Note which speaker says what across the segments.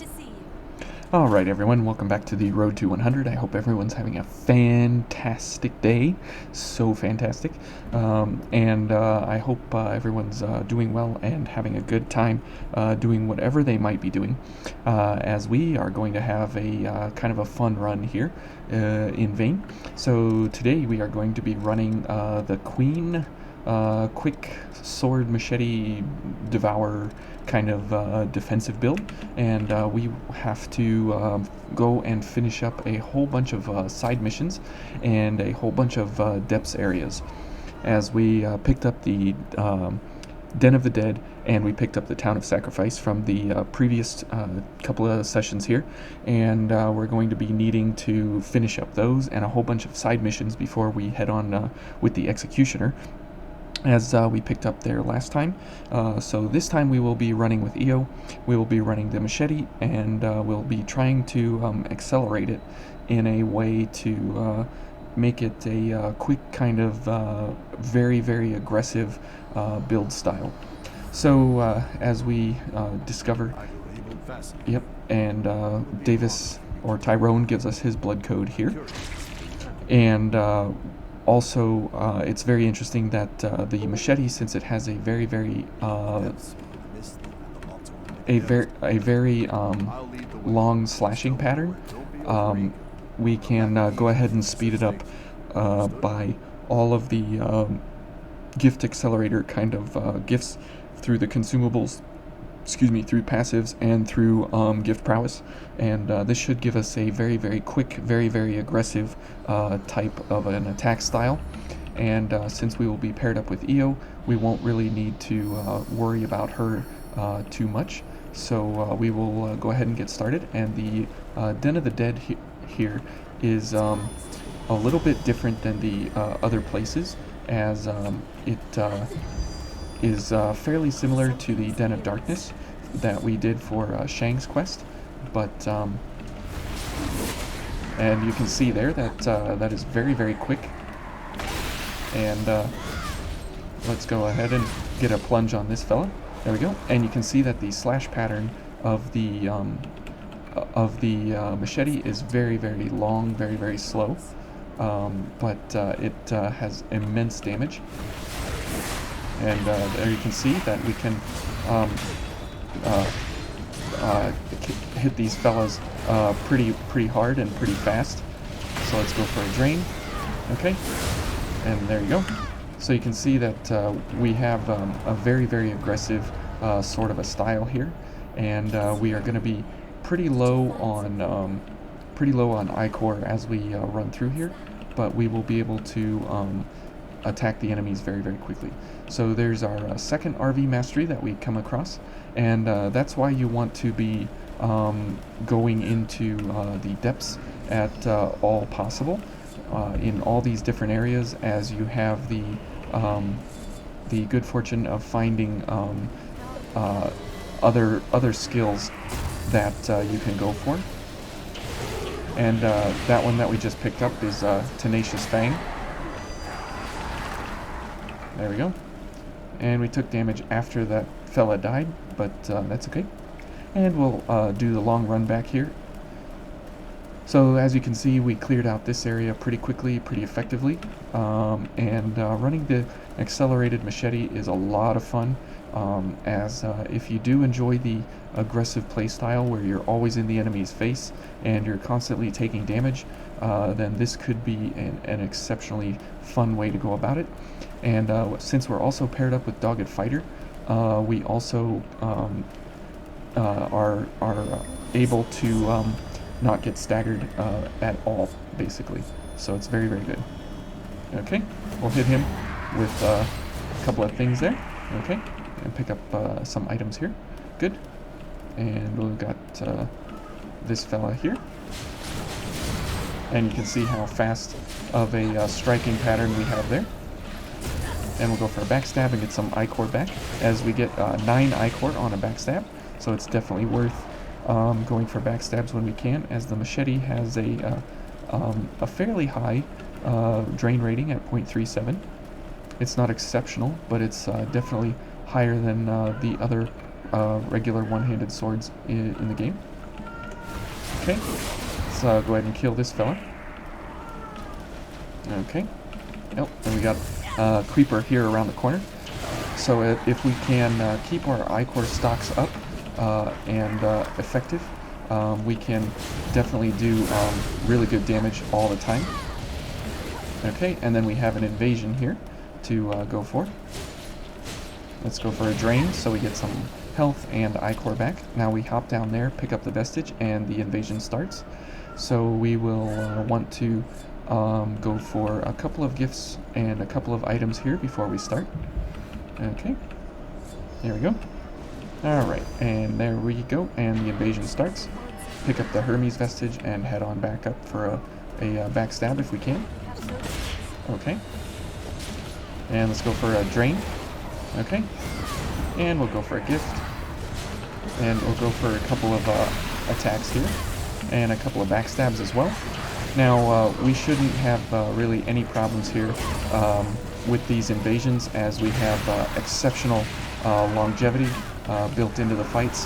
Speaker 1: to see you.
Speaker 2: Alright everyone, welcome back to the Road to 100. I hope everyone's having a fantastic day. So fantastic. I hope everyone's doing well and having a good time doing whatever they might be doing. As we are going to have a kind of a fun run here in Vane. So today we are going to be running the Queen quick sword machete devour kind of defensive build, and we have to go and finish up a whole bunch of side missions and a whole bunch of depths areas. As we picked up the Den of the Dead, and we picked up the Town of Sacrifice from the previous couple of sessions here, and we're going to be needing to finish up those and a whole bunch of side missions before we head on with the Executioner, as we picked up there last time. So this time we will be running with EO, we will be running the machete, and we'll be trying to accelerate it in a way to make it a quick kind of very, very aggressive build style. So as we discover, yep, and Davis or Tyrone gives us his blood code here, and also, it's very interesting that the machete, since it has a very long slashing pattern, we can go ahead and speed it up by all of the gift accelerator kind of gifts through the consumables, through passives and through gift prowess, and this should give us a very quick, very aggressive type of an attack style. And since we will be paired up with EO, we won't really need to worry about her too much. So we will go ahead and get started. And the Den of the Dead here is a little bit different than the other places, as it is fairly similar to the Den of Darkness that we did for Shang's quest, but and you can see there that that is very quick. And let's go ahead and get a plunge on this fella. There we go. And you can see that the slash pattern of the machete is very long, very slow, but it has immense damage. And there you can see that we can hit these fellas pretty hard and pretty fast. So let's go for a drain. Okay, and there you go. So you can see that we have a very aggressive sort of a style here, and we are going to be pretty low on I-Core as we run through here, but we will be able to attack the enemies very quickly. So there's our second RV mastery that we come across, and that's why you want to be going into the depths at all possible in all these different areas, as you have the good fortune of finding other skills that you can go for. And that one that we just picked up is Tenacious Fang. There we go. And we took damage after that fella died, but that's okay. And we'll do the long run back here. So as you can see, we cleared out this area pretty quickly, pretty effectively. And running the accelerated machete is a lot of fun, as if you do enjoy the aggressive playstyle where you're always in the enemy's face and you're constantly taking damage, then this could be an exceptionally fun way to go about it. And since we're also paired up with Dogged Fighter, we also are able to not get staggered at all, basically. So it's very good. Okay, we'll hit him with a couple of things there. Okay, and pick up some items here. Good. And we've got this fella here. And you can see how fast of a striking pattern we have there. And we'll go for a backstab and get some I-Core back, as we get 9 I-Core on a backstab. So it's definitely worth going for backstabs when we can, as the machete has a fairly high drain rating at 0.37. It's not exceptional, but it's definitely higher than the other regular one-handed swords in the game. Okay, let's go ahead and kill this fella. Okay. Oh, and we got Creeper here around the corner. So if we can keep our I-Core stocks up and effective, we can definitely do really good damage all the time. Okay, and then we have an invasion here to go for. Let's go for a drain so we get some health and I-Core back. Now we hop down there, pick up the vestige, and the invasion starts. So we will want to go for a couple of gifts and a couple of items here before we start. Okay, there we go. Alright, and there we go, and the invasion starts. Pick up the Hermes vestige and head on back up for a backstab if we can. Okay. And let's go for a drain. Okay. And we'll go for a gift. And we'll go for a couple of attacks here. And a couple of backstabs as well. Now, we shouldn't have really any problems here with these invasions, as we have exceptional longevity built into the fights.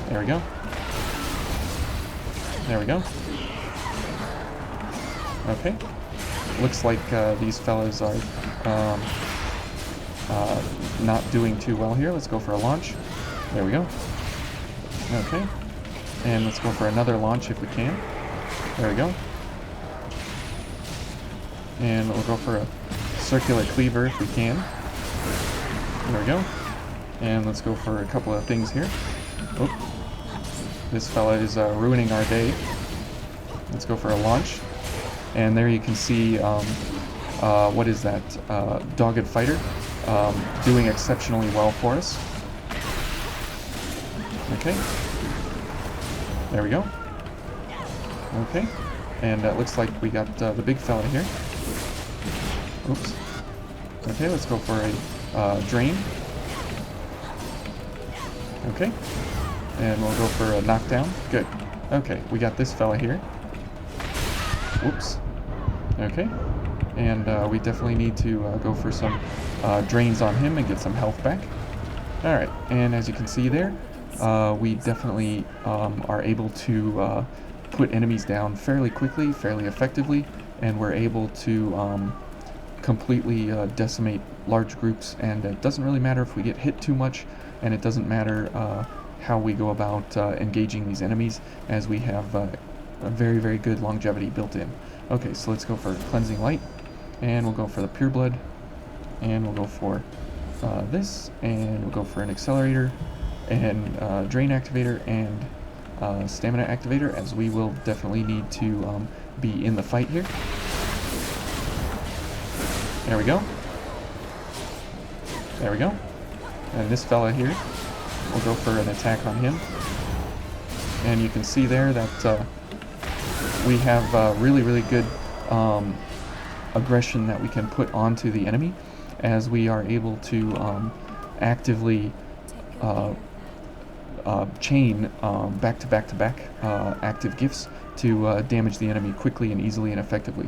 Speaker 2: There we go. There we go. Okay. Looks like these fellas are not doing too well here. Let's go for a launch. There we go. Okay. And let's go for another launch if we can. There we go. And we'll go for a circular cleaver if we can. There we go. And let's go for a couple of things here. Oh, this fella is ruining our day. Let's go for a launch. And there you can see, what is that? Dogged Fighter doing exceptionally well for us. Okay. There we go. Okay. And it looks like we got the big fella here. Oops. Okay, let's go for a drain. Okay. And we'll go for a knockdown. Good. Okay, we got this fella here. Whoops. Okay. And we definitely need to go for some drains on him and get some health back. Alright, and as you can see there, we definitely are able to put enemies down fairly quickly, fairly effectively, and we're able to completely decimate large groups, and it doesn't really matter if we get hit too much, and it doesn't matter how we go about engaging these enemies, as we have a very, very good longevity built in. Okay, so let's go for Cleansing Light, and we'll go for the Pure Blood, and we'll go for this, and we'll go for an Accelerator, and Drain Activator, and Stamina Activator, as we will definitely need to be in the fight here. There we go. There we go. And this fella here, we'll go for an attack on him. And you can see there that we have really, really good aggression that we can put onto the enemy, as we are able to actively chain back to back to back active gifts to damage the enemy quickly and easily and effectively.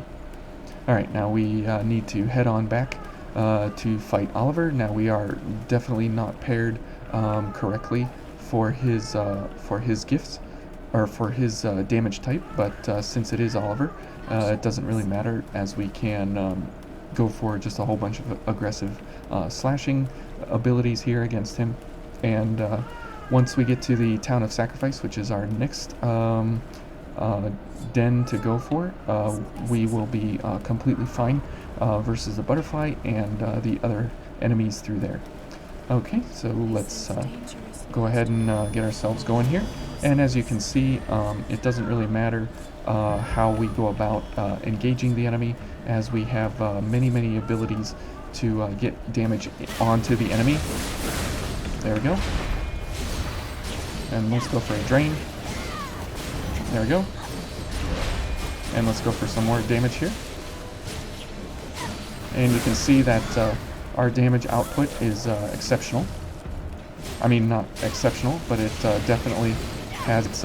Speaker 2: Alright, now we need to head on back to fight Oliver. Now we are definitely not paired correctly for his gifts, or for his damage type, but since it is Oliver, it doesn't really matter, as we can go for just a whole bunch of aggressive slashing abilities here against him. And once we get to the Town of Sacrifice, which is our next den to go for, we will be completely fine versus the butterfly and the other enemies through there. Okay, so let's go ahead and get ourselves going here. And as you can see, it doesn't really matter how we go about engaging the enemy, as we have many, many abilities to get damage onto the enemy. There we go. And let's go for a drain. There we go. And let's go for some more damage here. And you can see that our damage output is exceptional. I mean, not exceptional, but it definitely has its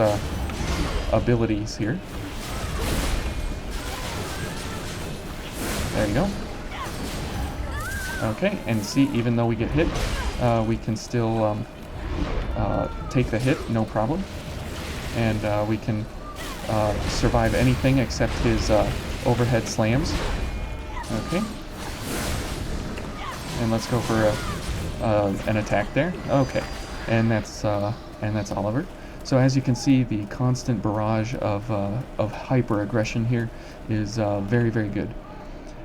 Speaker 2: abilities here. There you go. Okay, and see, even though we get hit, we can still take the hit, no problem. and we can survive anything except his overhead slams. Okay. And let's go for an attack there. Okay. And that's Oliver. So as you can see, the constant barrage of hyper aggression here is very, very good.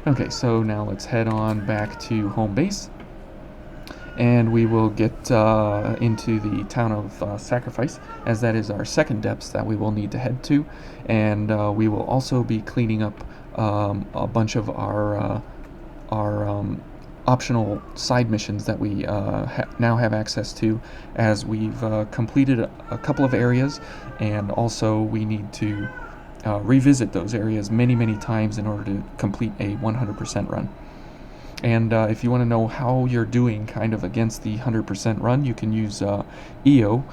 Speaker 2: Okay, so now let's head on back to home base, and we will get into the town of Sacrifice, as that is our second depths that we will need to head to, and we will also be cleaning up a bunch of our optional side missions that we now have access to, as we've completed a couple of areas, and also we need to revisit those areas many times in order to complete a 100% run. And if you want to know how you're doing kind of against the 100% run, you can use EO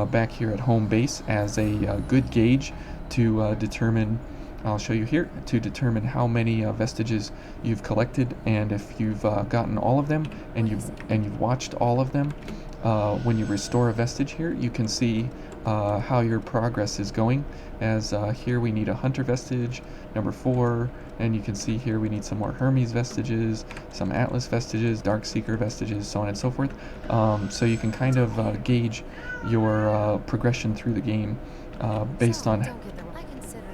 Speaker 2: back here at home base as a good gauge to determine, I'll show you here, to determine how many vestiges you've collected, and if you've gotten all of them and you've watched all of them. When you restore a vestige here, you can see how your progress is going, as here we need a hunter vestige, number 4, and you can see here we need some more Hermes vestiges, some Atlas vestiges, Darkseeker vestiges, so on and so forth. So you can kind of gauge your progression through the game based on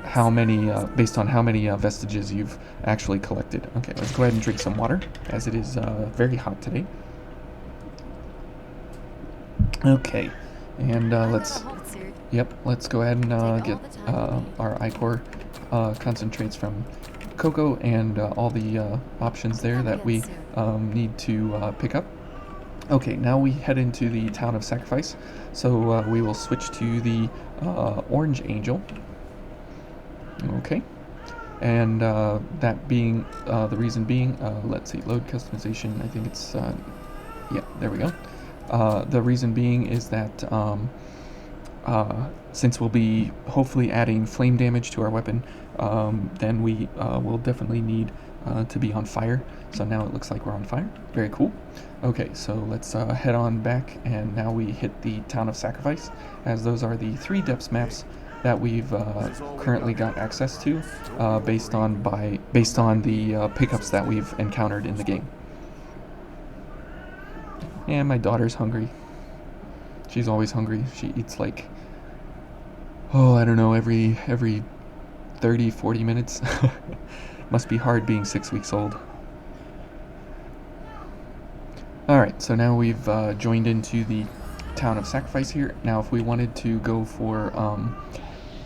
Speaker 2: how many vestiges you've actually collected. Okay, let's go ahead and drink some water, as it is very hot today. Okay, and let's go ahead and get our ichor concentrates from Cocoa, and all the options there that we need to pick up. Okay, now we head into the town of Sacrifice, so we will switch to the Orange Angel. Okay, and that being the reason being, let's see, load customization, I think it's yeah, there we go. The reason being is that since we'll be hopefully adding flame damage to our weapon, then we will definitely need to be on fire. So now it looks like we're on fire. Very cool. Okay, so let's head on back, and now we hit the town of Sacrifice, as those are the 3 depths maps that we've currently got access to based on the pickups that we've encountered in the game. And my daughter's hungry. She's always hungry. She eats like, oh, I don't know, every 30-40 minutes. Must be hard being 6 weeks old. Alright, so now we've joined into the town of Sacrifice here. Now if we wanted to go for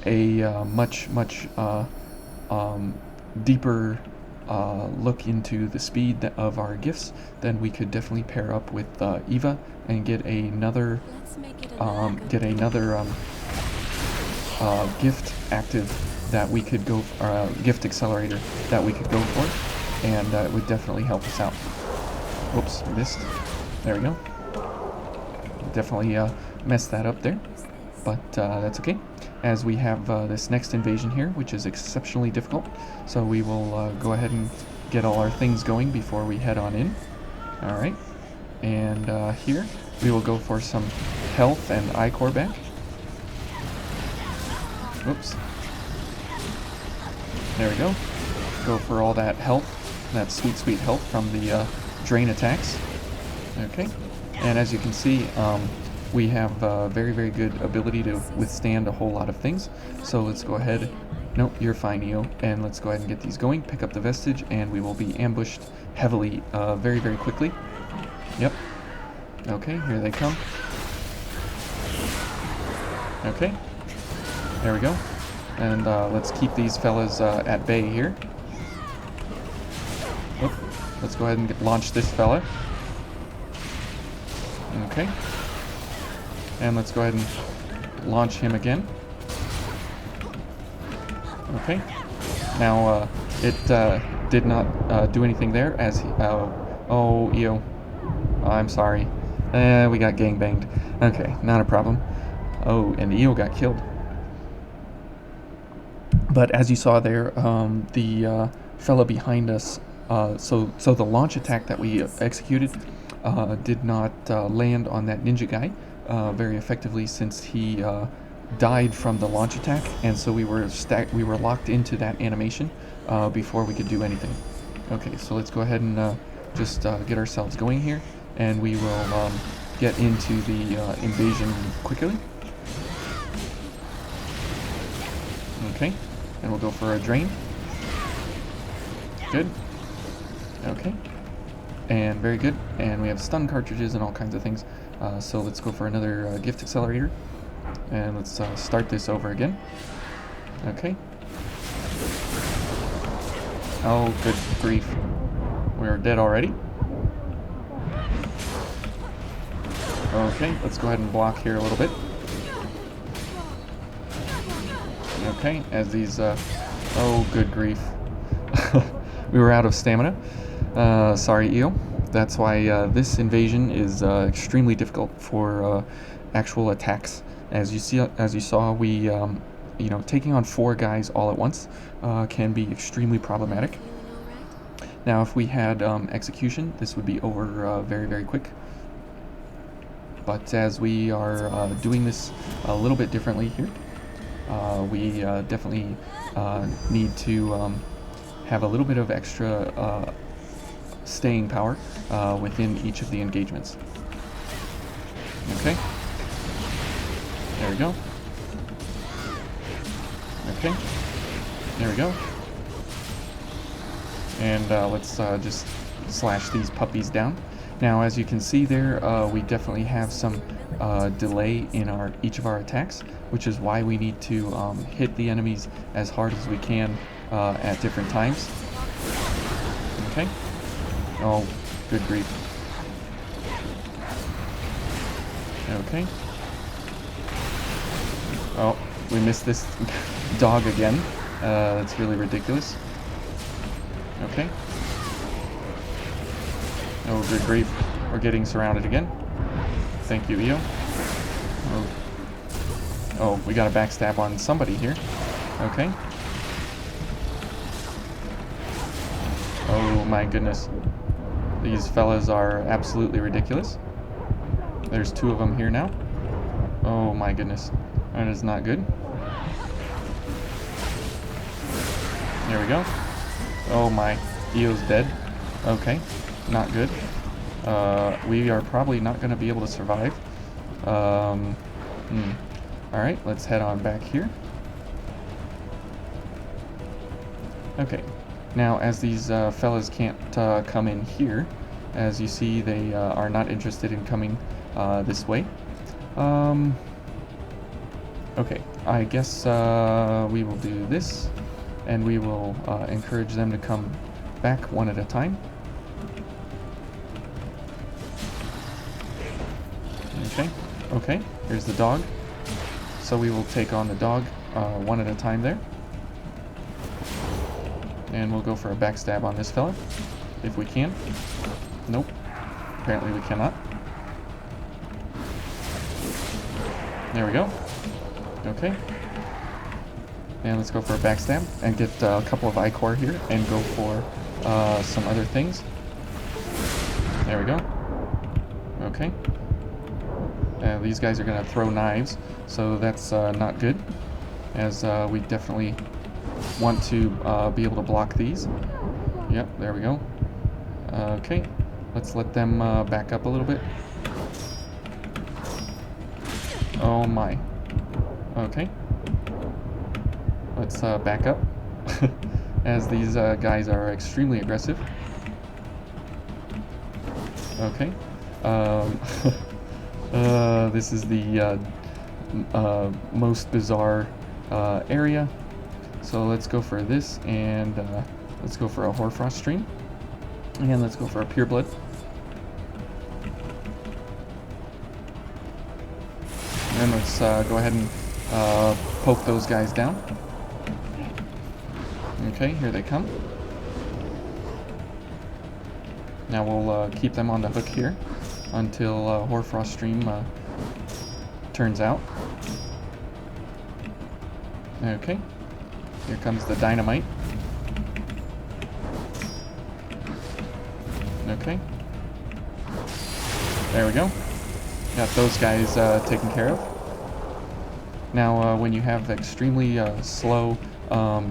Speaker 2: a much deeper look into the speed of our gifts, then we could definitely pair up with Eva and get another gift active that we could go, gift accelerator that we could go for, and it would definitely help us out. Whoops, missed. There we go. Definitely messed that up there, but that's okay, as we have this next invasion here, which is exceptionally difficult. So we will go ahead and get all our things going before we head on in. Alright, and here we will go for some health and ichor back. Oops. There we go. Go for all that health, that sweet health from the drain attacks. Okay, and as you can see, we have very good ability to withstand a whole lot of things. So let's go ahead. Nope, you're fine, EO. And let's go ahead and get these going, pick up the vestige, and we will be ambushed heavily very quickly. Yep. Okay, here they come. Okay. There we go. And let's keep these fellas at bay here. Oop. Let's go ahead and launch this fella. Okay. And let's go ahead and launch him again. Okay. Now, it did not do anything there, as he... oh, EO. I'm sorry. We got gangbanged. Okay, not a problem. Oh, and EO got killed. But as you saw there, the fella behind us, so the launch attack that we executed did not land on that ninja guy very effectively, since he died from the launch attack, and so we were locked into that animation before we could do anything. Okay, so let's go ahead and just get ourselves going here, and we will get into the invasion quickly. Okay, and we'll go for a drain. Good. Okay. And very good. And we have stun cartridges and all kinds of things. So let's go for another gift accelerator. And let's start this over again. Okay. Oh, good grief. We're dead already. Okay, let's go ahead and block here a little bit. Okay, as these... oh, good grief. We were out of stamina. Sorry, Io. That's why this invasion is extremely difficult for actual attacks. As you saw, we, you know, taking on 4 guys all at once can be extremely problematic. Now, if we had execution, this would be over very, very quick. But as we are doing this a little bit differently here, we definitely need to have a little bit of extra staying power within each of the engagements. Okay. There we go. Okay. There we go. And let's just slash these puppies down. Now, as you can see there, we definitely have some delay in each of our attacks, which is why we need to hit the enemies as hard as we can at different times. Okay. Oh, good grief. Okay. Oh, we missed this dog again. That's really ridiculous. Okay. Oh, good grief. We're getting surrounded again. Thank you, Io. Oh, we got a backstab on somebody here. Okay. Oh my goodness. These fellas are absolutely ridiculous. There's 2 of them here now. Oh my goodness. That is not good. There we go. Oh my. Io's dead. Okay. Not good. We are probably not going to be able to survive. Alright, let's head on back here. Okay. Now, as these fellas can't come in here, as you see, they are not interested in coming this way. Okay, I guess we will do this, and we will encourage them to come back one at a time. Okay, okay, here's the dog. So we will take on the dog one at a time there. And we'll go for a backstab on this fella, if we can. Nope. Apparently we cannot. There we go. Okay. And let's go for a backstab and get a couple of ichor here and go for some other things. There we go. Okay. These guys are going to throw knives, so that's not good, as we definitely want to be able to block these. Yep, there we go. Okay, let's let them back up a little bit. Oh my. Okay. Let's back up, as these guys are extremely aggressive. Okay. This is the most bizarre area. So let's go for this, and let's go for a Hoarfrost Stream. And let's go for a Pure Blood. And let's go ahead and poke those guys down. Okay, here they come. Now we'll keep them on the hook here until Hoarfrost Stream turns out. Okay, here comes the dynamite. Okay, there we go. Got those guys taken care of. Now, when you have extremely slow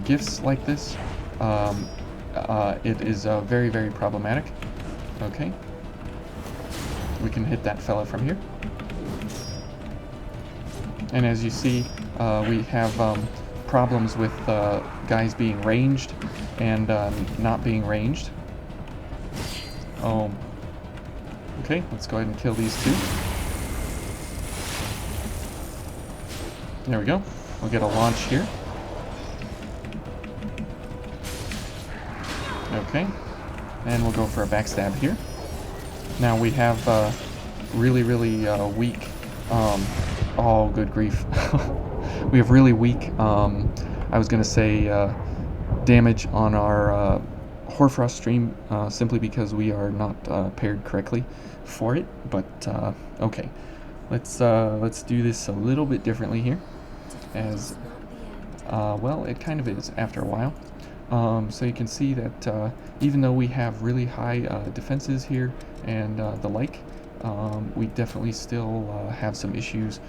Speaker 2: gifts like this, it is very, very problematic. Okay. We can hit that fella from here. And as you see, we have problems with guys being ranged and not being ranged. Oh. Okay, let's go ahead and kill these two. There we go. We'll get a launch here. Okay. And we'll go for a backstab here. Now we have really, really weak... oh, good grief. We have really weak, I was going to say, damage on our Hoarfrost stream simply because we are not paired correctly for it. But, okay. Let's do this a little bit differently here. As, well, it kind of is after a while. So you can see that even though we have really high defenses here and the like, we definitely still have some issues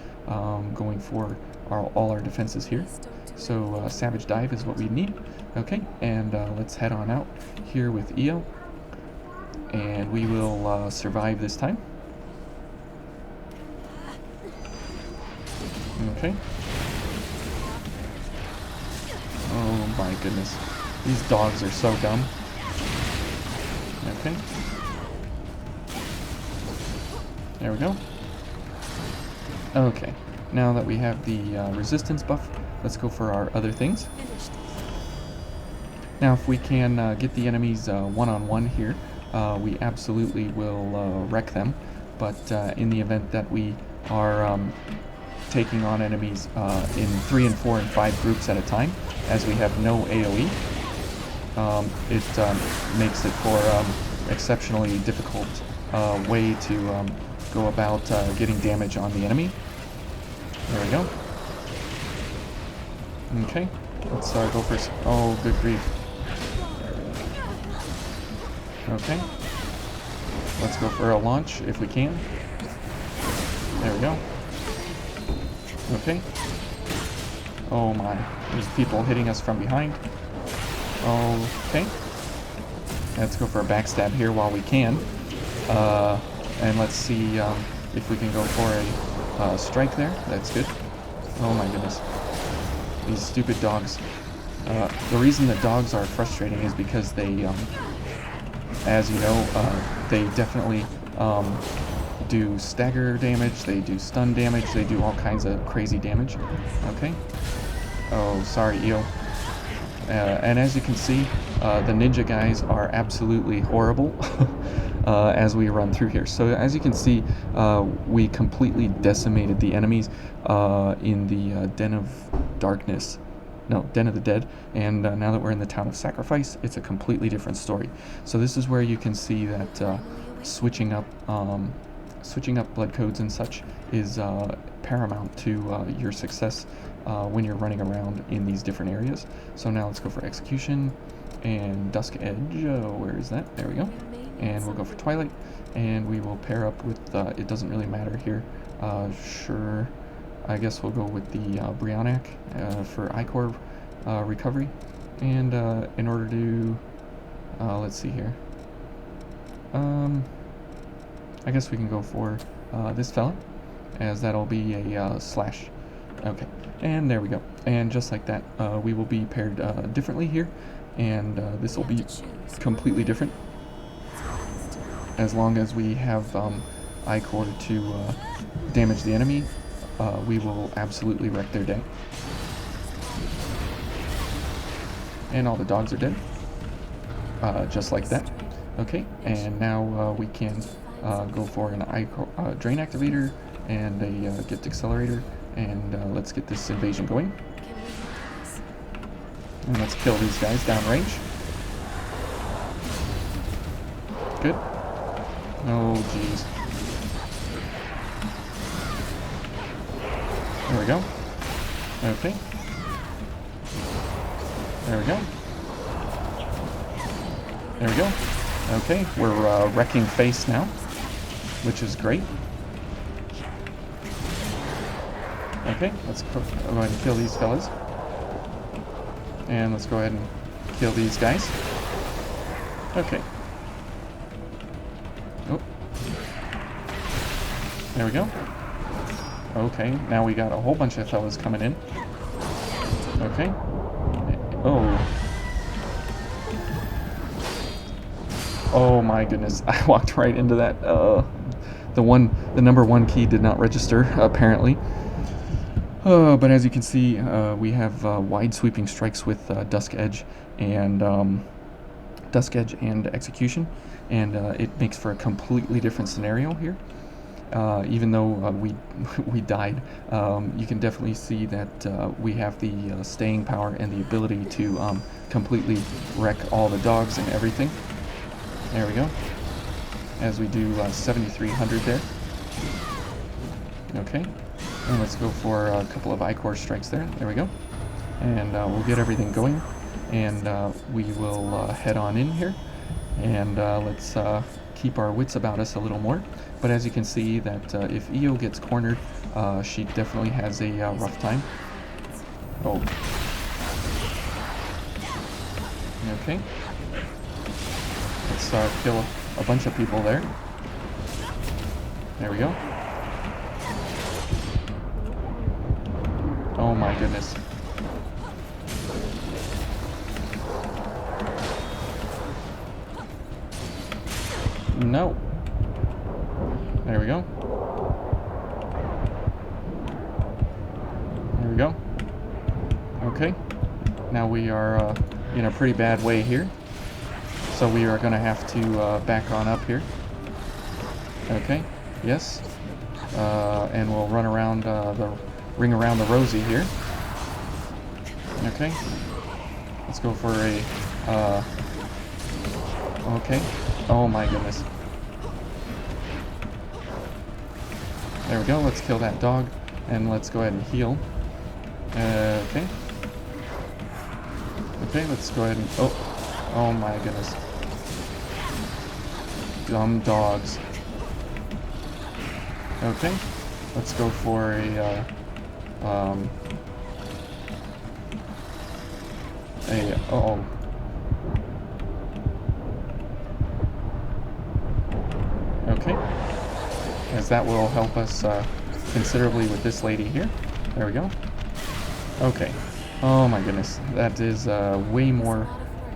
Speaker 2: going for all our defenses here. So Savage Dive is what we need. Okay, and let's head on out here with EO. And we will survive this time. Okay. Oh my goodness. These dogs are so dumb. Okay. There we go. Okay. Now that we have the resistance buff, let's go for our other things. Now if we can get the enemies one-on-one here, we absolutely will wreck them. But in the event that we are taking on enemies in 3 and 4 and 5 groups at a time, as we have no AoE, it makes it for exceptionally difficult way to go about getting damage on the enemy. There we go. Okay, let's go for... oh, good grief. Okay. Let's go for a launch if we can. There we go. Okay. Oh my, there's people hitting us from behind. Okay. Let's go for a backstab here while we can. And let's see if we can go for a strike there. That's good. Oh my goodness. These stupid dogs. The reason that dogs are frustrating is because they, as you know, they definitely do stagger damage, they do stun damage, they do all kinds of crazy damage. Okay. Oh, sorry, EO. And as you can see, the ninja guys are absolutely horrible as we run through here. So as you can see, we completely decimated the enemies in the Den of Darkness. No, Den of the Dead. And now that we're in the Town of Sacrifice, it's a completely different story. So this is where you can see that switching up blood codes and such is paramount to your success when you're running around in these different areas. So now let's go for Execution and Dusk Edge. Where is that? There we go. And we'll go for Twilight, and we will pair up with, it doesn't really matter here. Sure, I guess we'll go with the Brionac for Ichor recovery. And in order to, let's see here. I guess we can go for this fella, as that'll be a slash. Okay, and there we go. And just like that, we will be paired differently here, and this will be completely different. As long as we have Ichor to damage the enemy, we will absolutely wreck their day. And all the dogs are dead, just like that. Okay, and now we can go for an Drain Activator and a Gift Accelerator, and let's get this invasion going. And let's kill these guys downrange. Good. Oh, jeez. There we go. Okay. There we go. There we go. Okay, we're wrecking face now, which is great. Okay, let's go ahead and kill these fellas. And let's go ahead and kill these guys. Okay. Oh. There we go. Okay, now we got a whole bunch of fellas coming in. Okay. Oh. Oh my goodness, I walked right into that. The number 1 key did not register, apparently. But as you can see, we have wide sweeping strikes with Dusk Edge and Execution, and it makes for a completely different scenario here. Even though we died, you can definitely see that we have the staying power and the ability to completely wreck all the dogs and everything. There we go. As we do 7,300 there. Okay. And let's go for a couple of I-Core strikes there. There we go. And we'll get everything going. And we will head on in here. And let's keep our wits about us a little more. But as you can see that if Io gets cornered, she definitely has a rough time. Oh. Okay. Let's kill a bunch of people there. There we go. Oh my goodness. No. There we go. There we go. Okay. Now we are in a pretty bad way here. So we are going to have to back on up here. Okay. Yes. And we'll run around ring around the rosy here. Okay. Let's go for a okay. Oh my goodness. There we go. Let's kill that dog and let's go ahead and heal. Okay. Okay, let's go ahead and oh my goodness. Dumb dogs. Okay. Let's go for a uh-oh. Okay. As that will help us considerably with this lady here. There we go. Okay. Oh my goodness. That is way more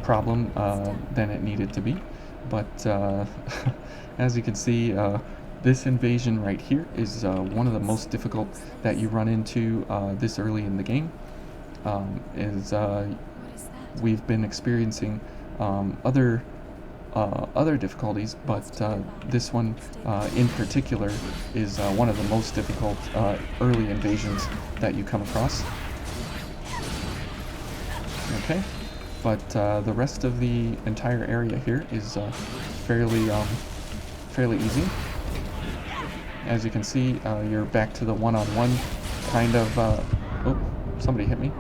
Speaker 2: problem than it needed to be. But as you can see, this invasion right here is one of the most difficult that you run into this early in the game. We've been experiencing other difficulties, but this one in particular is one of the most difficult early invasions that you come across. Okay, but the rest of the entire area here is fairly easy. As you can see, you're back to the one-on-one kind of. Oh, somebody hit me.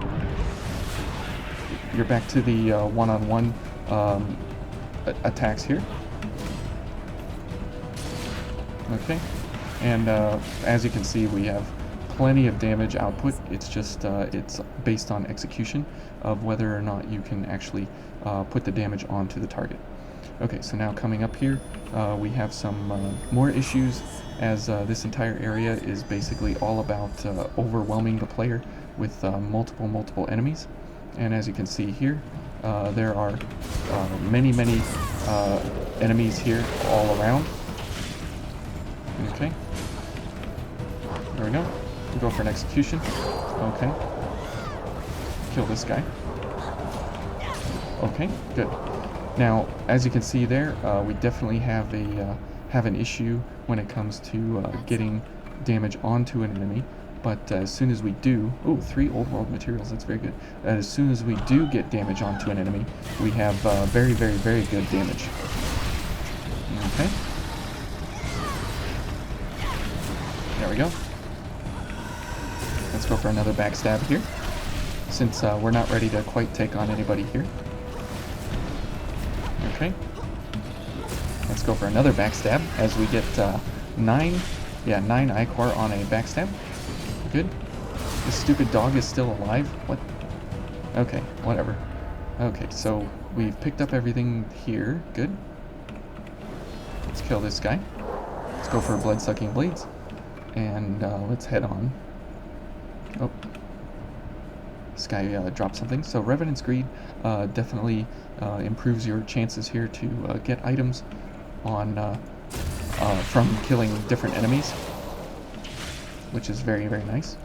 Speaker 2: You're back to the one-on-one attacks here. Okay, and as you can see, we have plenty of damage output. It's just it's based on execution of whether or not you can actually put the damage onto the target. Okay, so now coming up here, we have some more issues, as this entire area is basically all about overwhelming the player with multiple enemies. And as you can see here, there are many enemies here all around. Okay, there we go. We'll go for an execution. Okay, kill this guy. Okay, good. Now, as you can see there, we definitely have an issue when it comes to getting damage onto an enemy. But as soon as we do, 3 old world materials, that's very good. As soon as we do get damage onto an enemy, we have very good damage. Okay. There we go. Let's go for another backstab here, since we're not ready to quite take on anybody here. Okay. Let's go for another backstab as we get 9 I-Core on a backstab. Good. This stupid dog is still alive? What? Okay, whatever. Okay, so we've picked up everything here. Good. Let's kill this guy. Let's go for blood-sucking blades. And let's head on. Oh. This guy dropped something. So Revenant's Greed definitely improves your chances here to get items on from killing different enemies, which is very, very nice.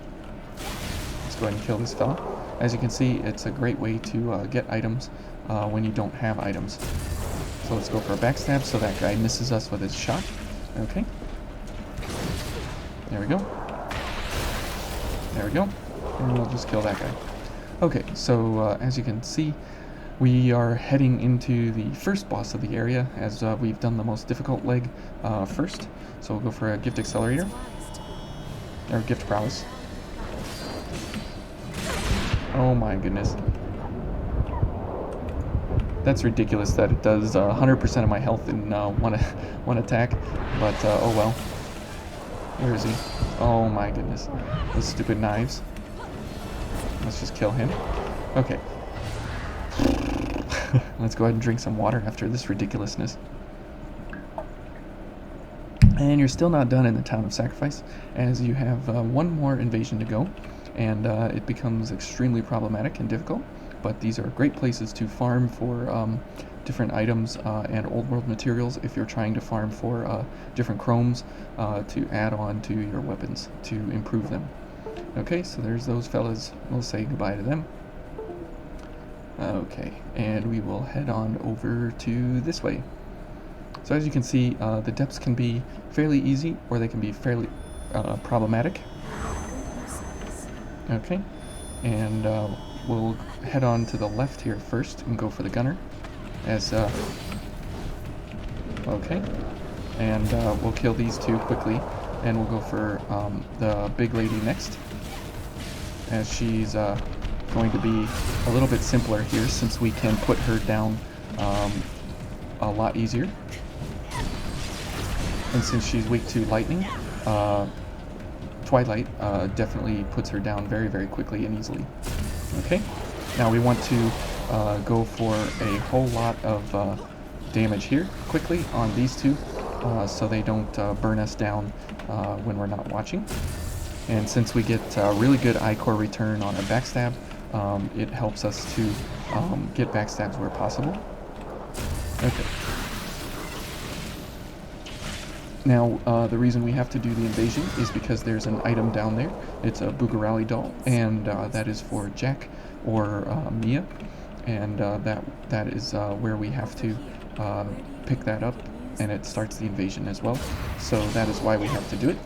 Speaker 2: Let's go ahead and kill this fella. As you can see, it's a great way to get items when you don't have items. So let's go for a backstab so that guy misses us with his shot. Okay. There we go. There we go. And we'll just kill that guy. Okay, so as you can see, we are heading into the first boss of the area, as we've done the most difficult leg first. So we'll go for a gift accelerator, or gift prowess. Oh my goodness. That's ridiculous that it does 100% of my health in one attack, but oh well. Where is he? Oh my goodness. Those stupid knives. Let's just kill him. Okay. Let's go ahead and drink some water after this ridiculousness. And you're still not done in the Town of Sacrifice, as you have one more invasion to go, and it becomes extremely problematic and difficult. But these are great places to farm for different items and old world materials if you're trying to farm for different chromes to add on to your weapons to improve them. Okay, so there's those fellas. We'll say goodbye to them. Okay, and we will head on over to this way. So as you can see, the depths can be fairly easy, or they can be fairly problematic. Okay, and we'll head on to the left here first and go for the gunner. Okay, and we'll kill these two quickly, and we'll go for the big lady next, as she's going to be a little bit simpler here, since we can put her down a lot easier. And since she's weak to lightning, Twilight definitely puts her down very, very quickly and easily. Okay, now we want to go for a whole lot of damage here quickly on these two, so they don't burn us down when we're not watching. And since we get really good I-core return on a backstab, it helps us to get backstabs where possible. Okay. Now, the reason we have to do the invasion is because there's an item down there. It's a Boogarali doll, and that is for Jack or Mia, and that is where we have to pick that up, and it starts the invasion as well. So that is why we have to do it.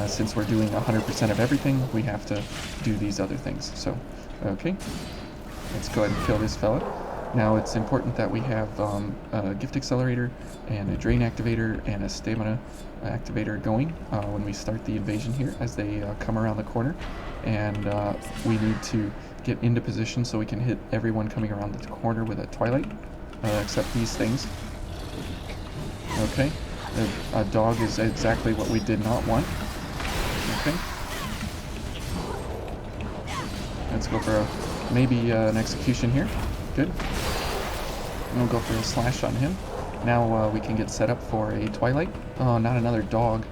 Speaker 2: Since we're doing 100% of everything, we have to do these other things. So, okay, let's go ahead and kill this fella. Now it's important that we have a gift accelerator and a drain activator and a stamina activator going when we start the invasion here, as they come around the corner. And we need to get into position so we can hit everyone coming around the corner with a Twilight, except these things. Okay, a dog is exactly what we did not want. Okay, let's go for maybe an execution here. Good. And we'll go for a slash on him. Now we can get set up for a Twilight. Oh, not another dog.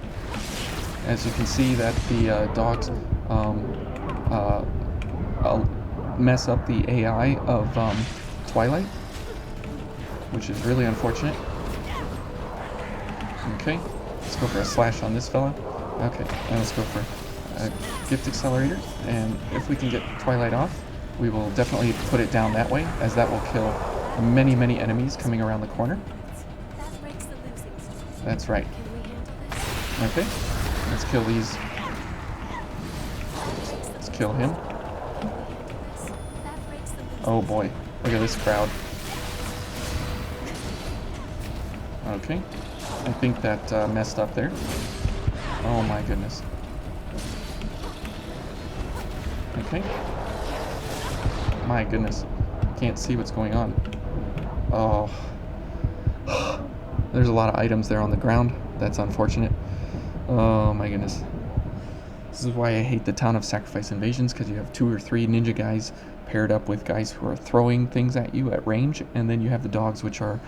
Speaker 2: As you can see, that the dogs mess up the AI of Twilight, which is really unfortunate. Okay, let's go for a slash on this fella. Okay, and let's go for a gift accelerator. And if we can get Twilight off, we will definitely put it down that way, as that will kill many, many enemies coming around the corner. That's right. Okay, let's kill these. Let's kill him. Oh boy, look at this crowd. Okay, I think that messed up there. Oh my goodness. Okay. My goodness, can't see what's going on. Oh, there's a lot of items there on the ground. That's unfortunate. Oh my goodness. This is why I hate the Town of Sacrifice invasions, because you have 2 or 3 ninja guys paired up with guys who are throwing things at you at range, and then you have the dogs, which are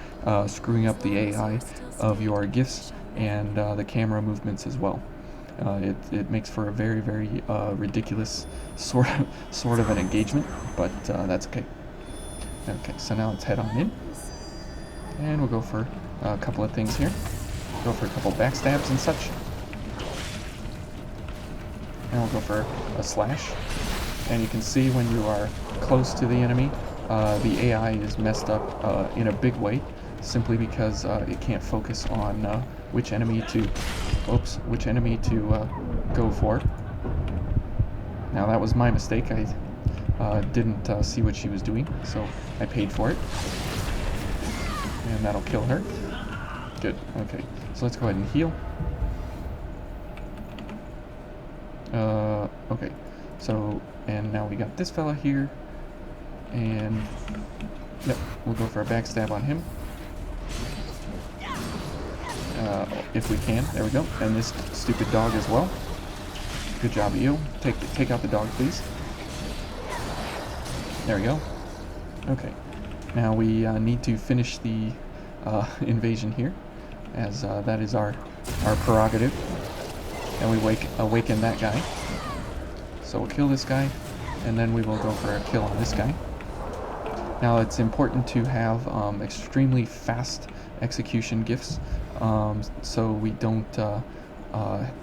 Speaker 2: screwing up the AI of your gifts and the camera movements as well. It makes for a very, very ridiculous sort of an engagement, but that's okay. Okay, so now let's head on in, and we'll go for a couple of things here. Go for a couple backstabs and such. And we'll go for a slash. And you can see when you are close to the enemy, the AI is messed up in a big way, simply because it can't focus on which enemy to go for. Now that was my mistake. I didn't see what she was doing, so I paid for it. And that'll kill her. Good. Okay. So let's go ahead and heal. Okay. So, and now we got this fella here. And, yep, we'll go for a backstab on him. If we can. There we go. And this stupid dog as well. Good job, EO. Take out the dog, please. There we go. Okay. Now we need to finish the invasion here, as that is our prerogative. And we awaken that guy. So we'll kill this guy, and then we will go for a kill on this guy. Now it's important to have extremely fast execution gifts, so we don't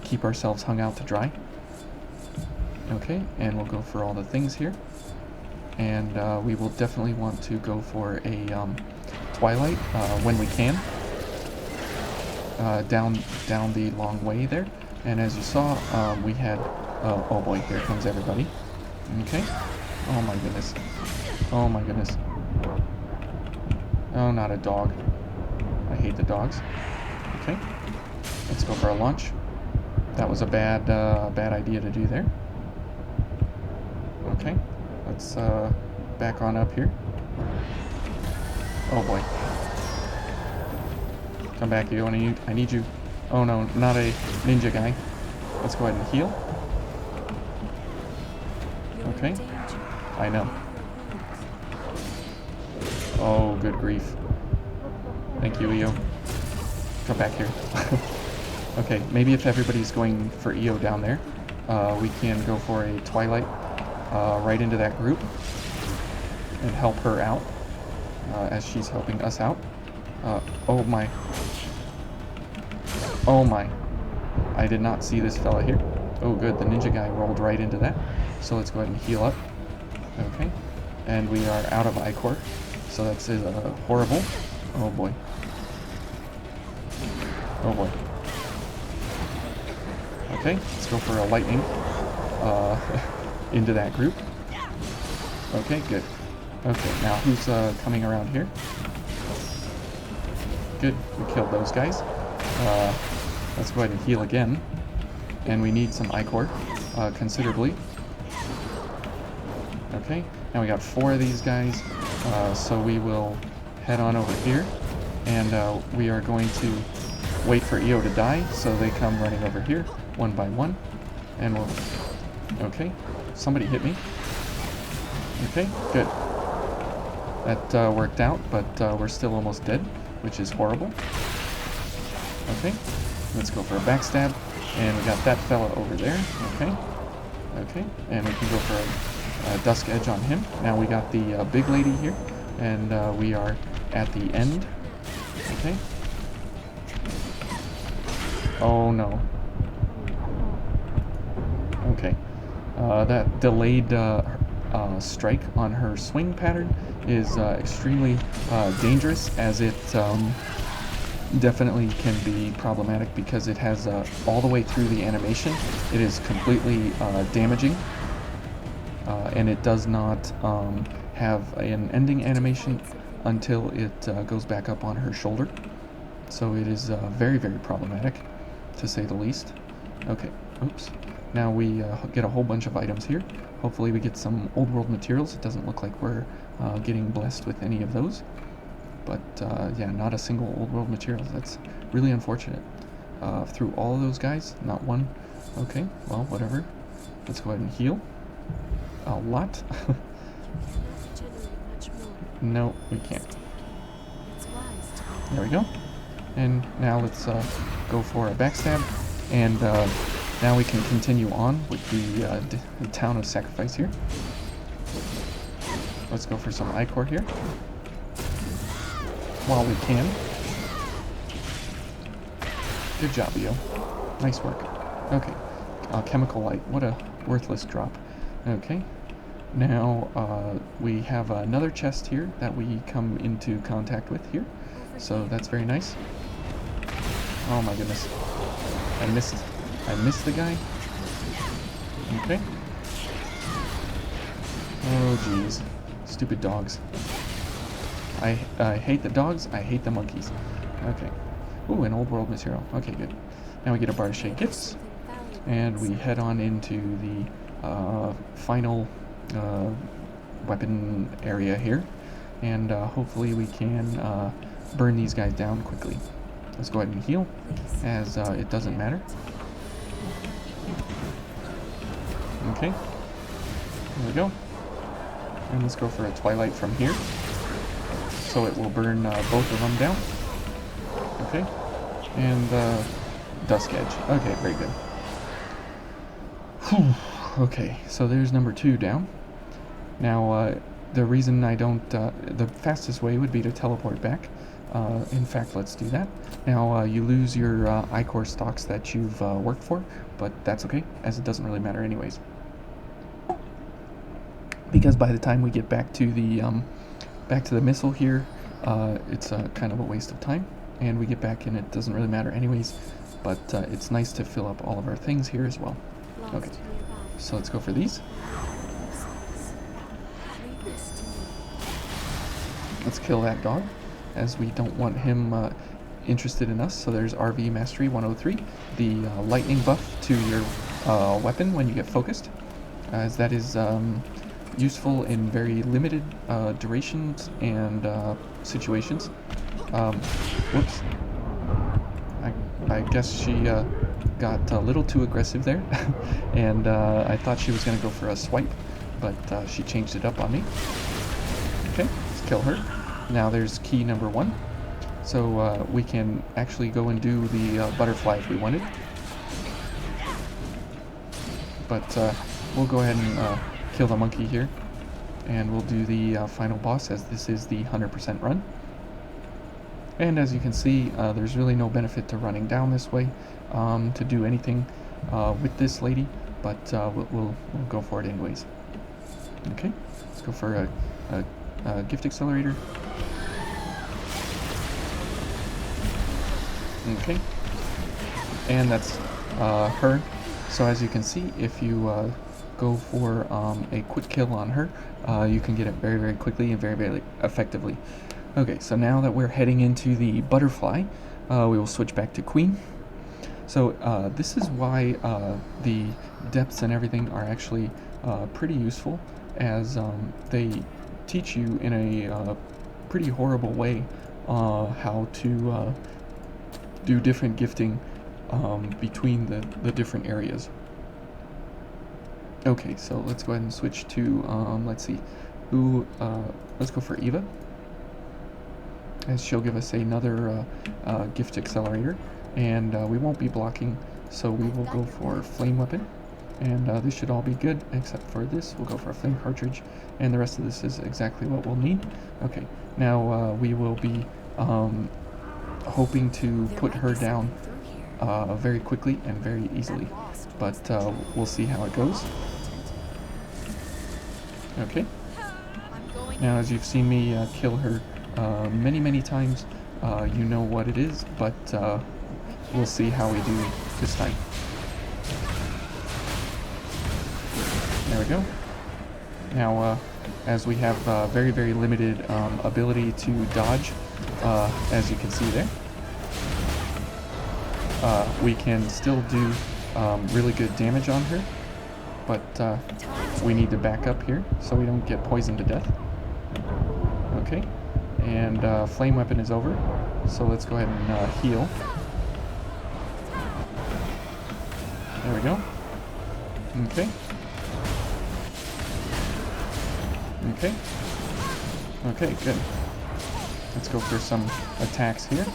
Speaker 2: keep ourselves hung out to dry. Okay, and we'll go for all the things here. And we will definitely want to go for a Twilight when we can, down the long way there. And as you saw, we had, oh boy, here comes everybody. Okay. Oh my goodness. Oh my goodness. Oh, not a dog. I hate the dogs. Okay. Let's go for a launch. That was a bad idea to do there. Okay. Let's back on up here. Oh boy. Come back, you. I need you. Oh no, not a ninja guy. Let's go ahead and heal. Okay. I know. Oh, good grief. Thank you, EO. Come back here. Okay, maybe if everybody's going for EO down there, we can go for a Twilight right into that group and help her out as she's helping us out. Oh my. Oh my. I did not see this fella here. Oh good, the ninja guy rolled right into that. So let's go ahead and heal up. Okay. And we are out of Ichor. So that's horrible. Oh boy. Oh boy. Okay, let's go for a lightning into that group. Okay, good. Okay, now who's coming around here? Good, we killed those guys. Let's go ahead and heal again. And we need some Ichor, considerably. Okay, now we got 4 of these guys, so we will head on over here. And we are going to wait for EO to die, so they come running over here, one by one. And we'll... Okay, somebody hit me. Okay, good. That worked out, but we're still almost dead, which is horrible. Okay, let's go for a backstab. And we got that fella over there. Okay, okay, and we can go for a Dusk Edge on him. Now we got the big lady here, and we are at the end. Okay. Oh no. Okay. That delayed strike on her swing pattern is extremely dangerous, as it definitely can be problematic because it has all the way through the animation. It is completely damaging, and it does not have an ending animation until it goes back up on her shoulder. So it is very, very problematic, to say the least. Okay, oops. Now we get a whole bunch of items here. Hopefully we get some old world materials. It doesn't look like we're getting blessed with any of those. But yeah, not a single old world material. That's really unfortunate. Through all of those guys, not one Okay, well, whatever. Let's go ahead and heal. A lot. No, we can't. There we go. And now let's go for a backstab. And now we can continue on with the Town of Sacrifice here. Let's go for some Ichor here. While we can. Good job, Io. Nice work. Okay. Chemical Light. What a worthless drop. Okay. Now we have another chest here that we come into contact with here. So that's very nice. Oh my goodness. I missed the guy. Okay. Oh jeez. Stupid dogs. I hate the dogs, I hate the monkeys. Okay. Ooh, an old world material. Okay, good. Now we get a Bardiche gifts. And we head on into the final weapon area here. And hopefully we can burn these guys down quickly. Let's go ahead and heal, as it doesn't matter. Okay. There we go. And let's go for a Twilight from here. So it will burn both of them down. Okay. And Dusk Edge. Okay, very good. Whew. Okay, so there's number 2 down. Now, the reason I don't... the fastest way would be to teleport back. In fact, let's do that. Now, you lose your Ichor stocks that you've worked for, but that's okay, as it doesn't really matter anyways. Because by the time we get back to the missile here, it's kind of a waste of time, and we get back and it doesn't really matter anyways, but it's nice to fill up all of our things here as well. Okay, so let's go for these. Let's kill that dog, as we don't want him interested in us. So there's RV Mastery 103, the lightning buff to your weapon when you get focused, as that is useful in very limited durations and situations. Whoops. I guess she got a little too aggressive there, and I thought she was going to go for a swipe, but she changed it up on me. Okay, let's kill her. Now there's key number 1. So we can actually go and do the butterfly if we wanted. But we'll go ahead and kill the monkey here. And we'll do the final boss, as this is the 100% run. And as you can see, there's really no benefit to running down this way to do anything with this lady. But we'll go for it anyways. Okay, let's go for a gift accelerator. Okay, and that's her. So as you can see, if you go for a quick kill on her, you can get it very, very quickly and very, very effectively. Okay, so now that we're heading into the butterfly, we will switch back to Queen. So this is why the depths and everything are actually pretty useful, as they teach you in a pretty horrible way how to do different gifting between the different areas. Okay, so let's go ahead and switch to, let's see, let's go for Eva, as she'll give us another gift accelerator, and we won't be blocking, so we will go for Flame Weapon, and this should all be good, except for this. We'll go for a Flame Cartridge, and the rest of this is exactly what we'll need. Okay, now we will be hoping to put her down very quickly and very easily, but we'll see how it goes. Okay, now as you've seen me kill her many, many times, you know what it is, but we'll see how we do this time. There we go. Now, as we have very, very limited ability to dodge, as you can see there, we can still do really good damage on her, but we need to back up here so we don't get poisoned to death. Okay, and Flame Weapon is over, so let's go ahead and heal. There we go. Okay. Okay. Okay, good. Let's go for some attacks here.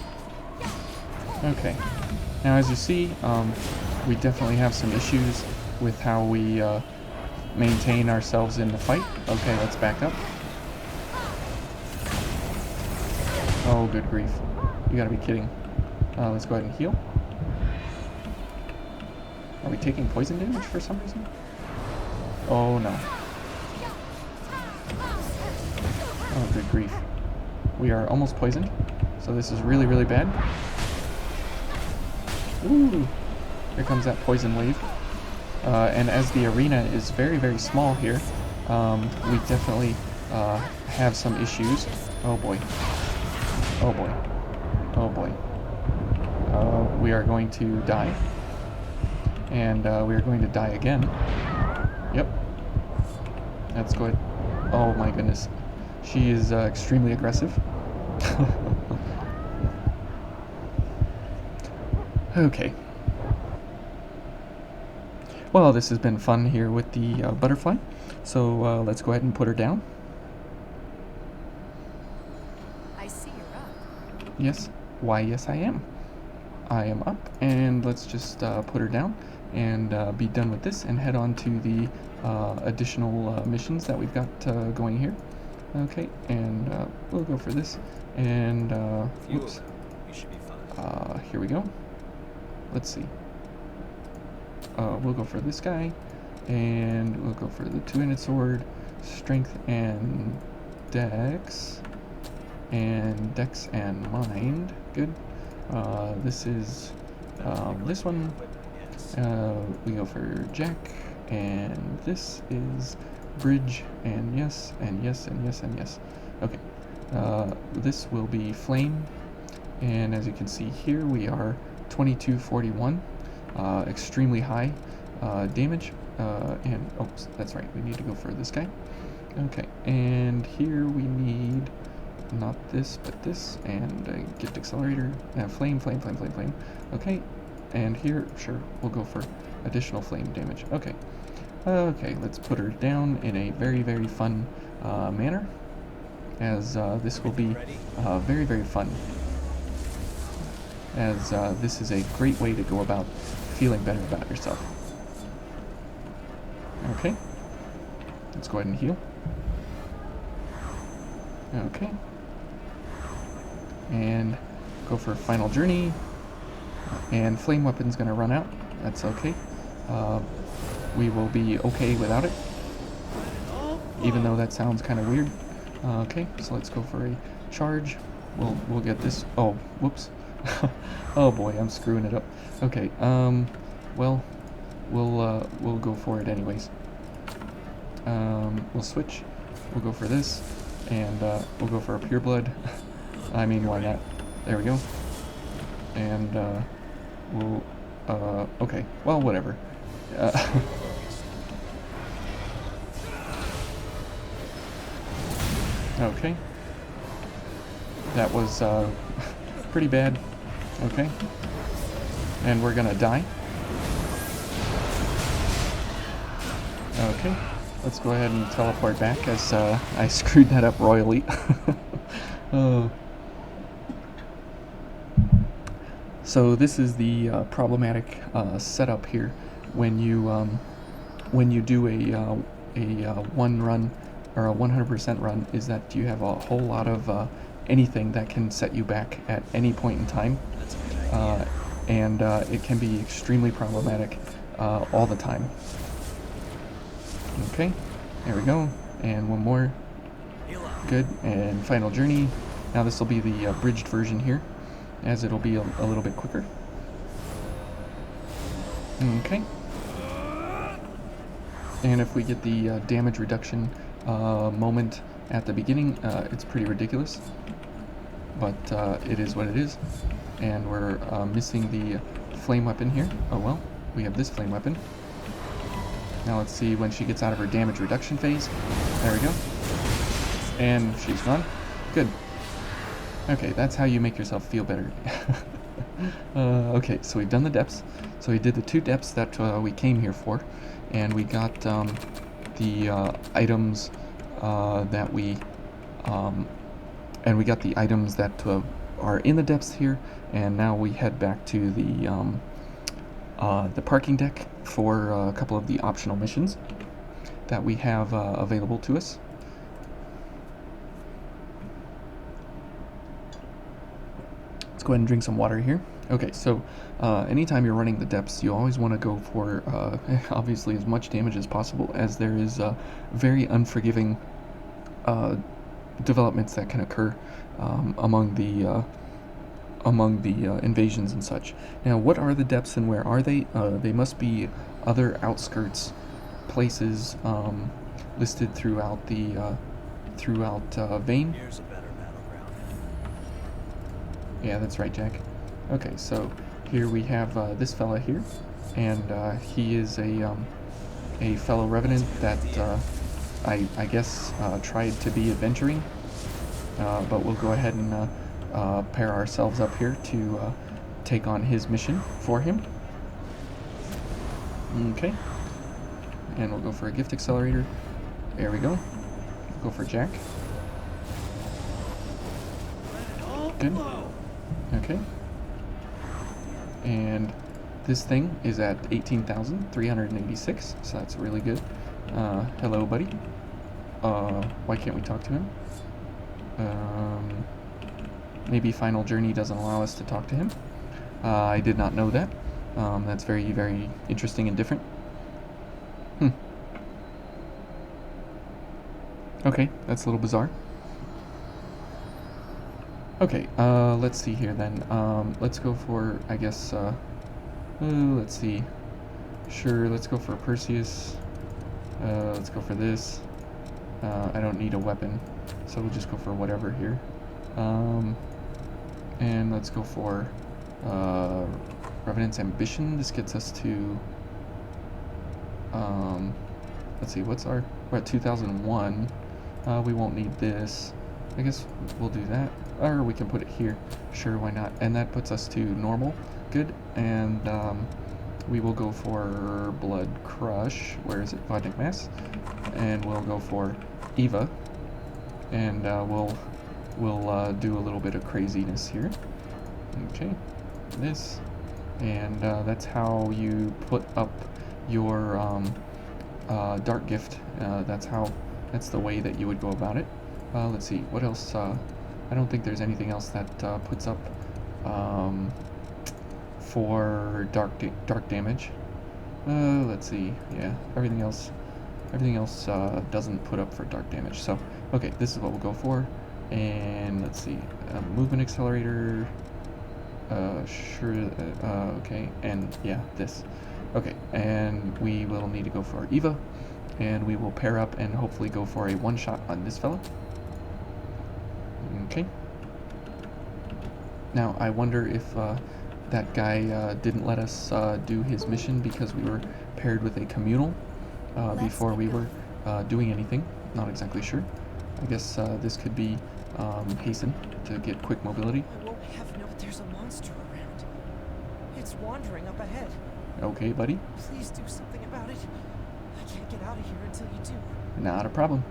Speaker 2: Okay. Now, as you see, we definitely have some issues with how we maintain ourselves in the fight. Okay, let's back up. Oh, good grief. You gotta be kidding. Let's go ahead and heal. Are we taking poison damage for some reason? Oh, no. Oh, good grief. We are almost poisoned, so this is really, really bad. Ooh! Here comes that poison wave. And as the arena is very, very small here, we definitely have some issues. Oh boy. Oh boy. Oh boy. We are going to die. And we are going to die again. Yep. That's good. Oh my goodness. She is extremely aggressive. Okay. Well, this has been fun here with the butterfly. So let's go ahead and put her down.
Speaker 1: I see you're up.
Speaker 2: Yes. Why, yes, I am. I am up, and let's just put her down and be done with this and head on to the additional missions that we've got going here. Okay, and we'll go for this. And whoops. Here we go. Let's see. We'll go for this guy, and we'll go for the two-handed sword, strength and dex and mind. Good. This is this one. We go for Jack, and this is bridge, and yes, and yes, and yes, and yes. Okay. This will be flame, and as you can see here, we are 2241. Extremely high damage, and oops, that's right, we need to go for this guy. Okay, and here we need not this but this, and gift accelerator, flame. Okay, and here, sure, we'll go for additional flame damage. Okay, let's put her down in a very, very fun manner, as this will be very, very fun, as this is a great way to go about feeling better about yourself. Okay, let's go ahead and heal. Okay, and go for final journey, and flame weapon's gonna run out. That's okay. We will be okay without it, even though that sounds kind of weird. Okay, so let's go for a charge. We'll get this. Oh, whoops. Oh boy, I'm screwing it up. Okay, well, we'll go for it anyways. We'll switch. We'll go for this, and we'll go for a pure blood. I mean, why not? There we go. And we'll okay, well, whatever. Okay, that was pretty bad. Okay, and we're gonna die. Okay, let's go ahead and teleport back, as I screwed that up royally. So this is the problematic setup here when you do a one run or a 100% run, is that you have a whole lot of anything that can set you back at any point in time, and it can be extremely problematic all the time. Okay, there we go, and one more. Good, and final journey. Now this will be the abridged version here, as it'll be a little bit quicker. Okay, and if we get the damage reduction moment at the beginning, it's pretty ridiculous, but it is what it is. And we're missing the flame weapon here. Oh well, we have this flame weapon. Now let's see when she gets out of her damage reduction phase. There we go. And she's gone. Good. Okay, that's how you make yourself feel better. Okay, so we've done the depths. So we did the 2 depths that we came here for, and we got the items that we and we got the items that are in the depths here, and now we head back to the parking deck for a couple of the optional missions that we have available to us. Let's go ahead and drink some water here. Okay, so anytime you're running the depths, you always want to go for obviously as much damage as possible, as there is very unforgiving developments that can occur among the invasions and such. Now, what are the depths and where are they? They must be other outskirts places listed throughout the Vane.
Speaker 3: Here's a better battleground.
Speaker 2: Yeah, that's right, Jack. Okay, so here we have this fella here, and he is a fellow revenant that I guess tried to be adventuring, but we'll go ahead and pair ourselves up here to take on his mission for him. Okay, and we'll go for a gift accelerator. There we go. Go for Jack. Good. Okay. And this thing is at 18,386, so that's really good. Hello, buddy. Why can't we talk to him? Maybe Final Journey doesn't allow us to talk to him. I did not know that. That's very, very interesting and different. Okay, that's a little bizarre. Okay, let's see here then. Let's go for, I guess, let's see. Sure, let's go for Perseus. Let's go for this. I don't need a weapon, so we'll just go for whatever here. And let's go for Revenant's Ambition. This gets us to, let's see, we're at 2001. We won't need this. I guess we'll do that. Or we can put it here. Sure, why not? And that puts us to normal. Good. And we will go for Blood Crush. Where is it? Vodnik Mass. And we'll go for Eva. And we'll do a little bit of craziness here. Okay. This. And that's how you put up your Dark Gift. That's the way that you would go about it. Let's see, what else? I don't think there's anything else that puts up for dark damage. Let's see, yeah, everything else doesn't put up for dark damage. So, okay, this is what we'll go for. And let's see, movement accelerator. Sure. Okay, and yeah, this. Okay, and we will need to go for Eva. And we will pair up and hopefully go for a one-shot on this fella. Okay. Now, I wonder if that guy didn't let us do his mission because we were paired with a communal before we were doing anything. Not exactly sure. I guess this could be hasten to get quick mobility.
Speaker 3: I won't have no. There's a monster around. It's wandering up ahead.
Speaker 2: Okay, buddy.
Speaker 3: Please do something about it. I can't get out of here until you do.
Speaker 2: Not a problem.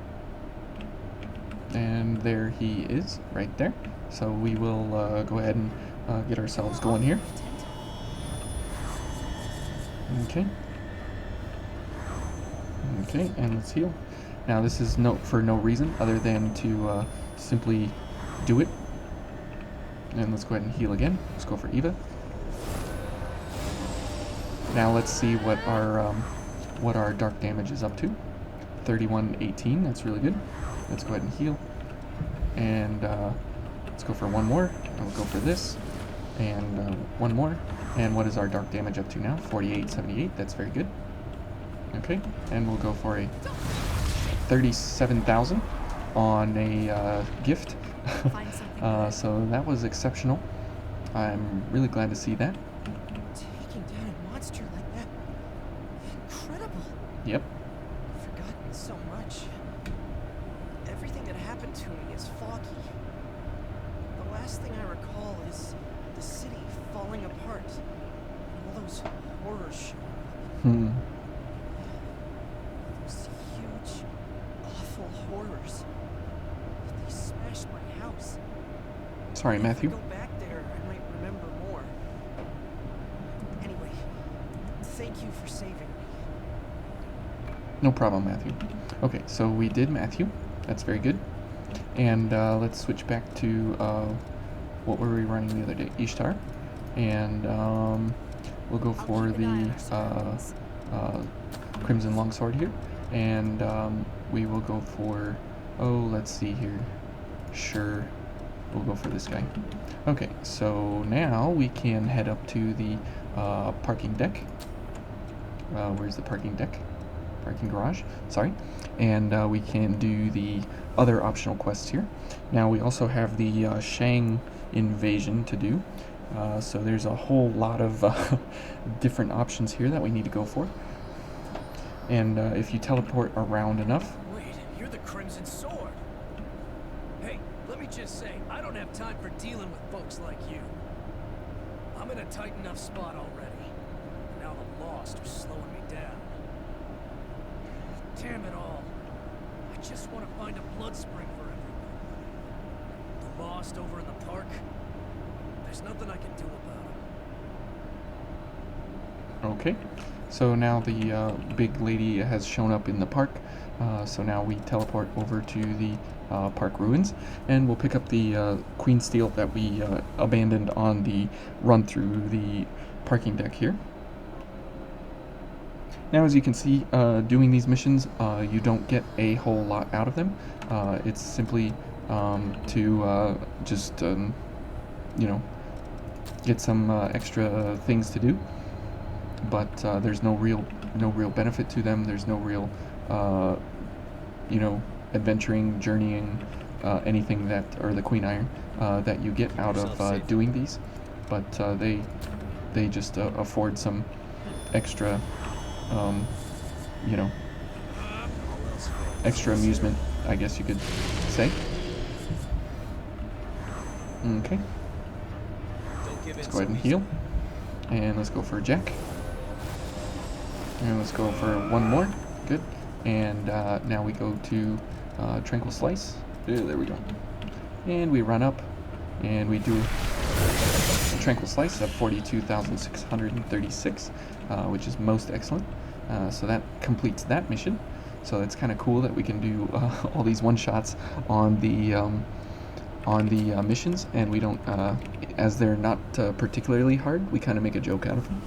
Speaker 2: And there he is, right there. So we will go ahead and get ourselves going here. Okay. Okay, and let's heal. Now this is for no reason other than to simply do it. And let's go ahead and heal again. Let's go for Eva. Now let's see what our dark damage is up to. 3118, that's really good. Let's go ahead and heal. And let's go for one more. And we'll go for this. And one more. And what is our dark damage up to now? 4878, that's very good. Okay, and we'll go for a 37,000 on a gift. So that was exceptional. I'm really glad to see that.
Speaker 3: Taking down a monster like that. Incredible.
Speaker 2: Yep.
Speaker 3: I've forgotten so much. Everything that happened to me is foggy. The last thing I recall is the city falling apart. All those horrors showing up.
Speaker 2: Hmm.
Speaker 3: Those huge, awful horrors. They smashed my house.
Speaker 2: Sorry,
Speaker 3: If
Speaker 2: Matthew.
Speaker 3: I go back there, I might remember more. Anyway, thank you for saving me.
Speaker 2: No problem, Matthew. Okay, so we did Matthew. That's very good. And let's switch back to what were we running the other day? Ishtar. And we'll go for the Crimson Longsword here. And we will go for, oh, let's see here. Sure, we'll go for this guy. Okay, so now we can head up to the parking deck. Where's the parking deck? Parking garage, sorry. And we can do the other optional quests here. Now we also have the Shang Invasion to do. So there's a whole lot of different options here that we need to go for. And if you teleport around enough.
Speaker 4: Wait, you're the Crimson Sword. Hey, let me just say, I don't have time for dealing with folks like you. I'm in a tight enough spot already. Now the Lost are slowing me down. Damn it all. I just want to find a blood spring for everyone. The Lost over in the park. There's nothing I can do about it.
Speaker 2: Okay, so now the big lady has shown up in the park. So now we teleport over to the park ruins, and we'll pick up the Queen Steel that we abandoned on the run through the parking deck here. Now, as you can see, doing these missions, you don't get a whole lot out of them. It's simply to just, you know, get some extra things to do. But there's no real benefit to them. There's no real, you know, adventuring, journeying, anything that, or the Queen Iron that you get out of doing these. But they just afford some extra. You know, extra amusement, I guess you could say. Okay. Let's go ahead and heal. And let's go for Jack. And let's go for one more. Good. And now we go to Tranquil Slice. There we go. And we run up. And we do a Tranquil Slice of 42,636, which is most excellent. So that completes that mission. So it's kind of cool that we can do all these one-shots on the missions, and we don't, as they're not particularly hard, we kind of make a joke out of them,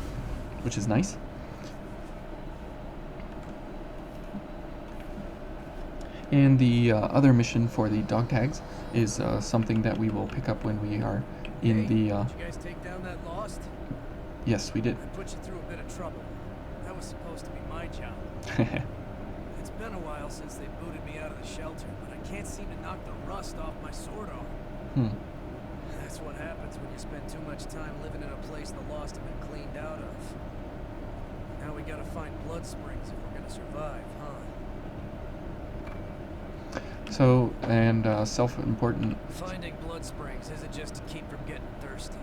Speaker 2: which is nice. And the other mission for the dog tags is something that we will pick up when we are in the.
Speaker 4: Did you guys take down that Lost?
Speaker 2: Yes, we did.
Speaker 4: I put you through a bit of trouble. That was supposed to be my job. It's been a while since they booted me out of the shelter, but I can't seem to knock the rust off my sword arm. That's what happens when you spend too much time living in a place the Lost have been cleaned out of. Now we gotta find blood springs if we're gonna survive, huh?
Speaker 2: So, and self-important.
Speaker 4: Finding blood springs isn't just to keep from getting thirsty.